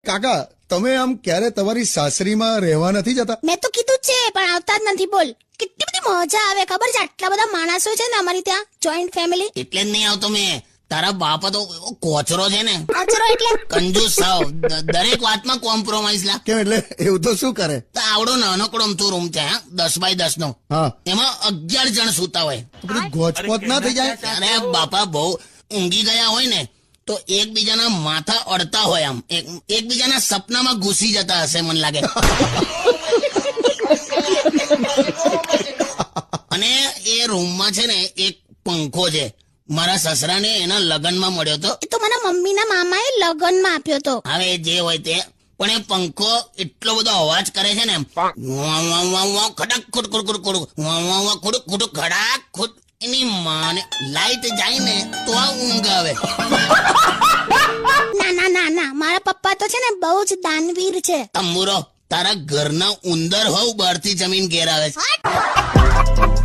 કાકા તમે આમ ક્યારે તમારી સાસરીમાં રહેવા નથી જતા? મેં તો કીધું જ છે પણ આવતા જ નથી. બોલ કેટલી બધી મજા આવે ખબર છે, આટલા બધા માણસો છે ને અમારી ત્યાં, જોઈન્ટ ફેમિલી. એટલે જ નહીં આવતો મેં. તારા બાપા તો એવો કોચરો છે ને, કચરો એટલે કંજૂસ સાવ, દરેક વાતમાં કોમ્પ્રોમાઇઝ લા. કેમ એટલે એવું તો શું કરે? તો આવડો નાનકડો અમથો રૂમ છે, 10x10 નો, હા એમાં 11 જણ સૂતા હોય. તો બધું ગોચપોચ ના થઈ જાય? અરે બાપા બહુ ઊંઘી ગયા હોય ને તો એકબીજાના માથા અડતા હોય, આમ એકબીજાના સપનામાં ઘૂસી જતા હશે મને લાગે. અને એ રૂમમાં છે ને એક પંખો છે, મારા સસરાને એના લગ્નમાં મળ્યો હતો. એ તો મને મમ્મીના મામાએ લગ્નમાં આપ્યો તો. હવે જે હોય તે, પણ એ પંખો એટલો બધો અવાજ કરે છે ને, એમ વાવ વાવ વાવ વાવ, ખડક ખુડ ખુડ ખુડ ખુડ, વાવ વાવ વાવ, ખુડ ખુડ ખડાક ખુડ. એની માને લાઈટ જાય ને તો આ ઊંઘ આવે. ના ના ના ના, મારા પપ્પા તો છે ને બહુ જ દાનવીર છે. તંબુરો, તારા ઘરના ઉંદર હોવ બહારથી જમીન ઘેર આવે છે. હટ!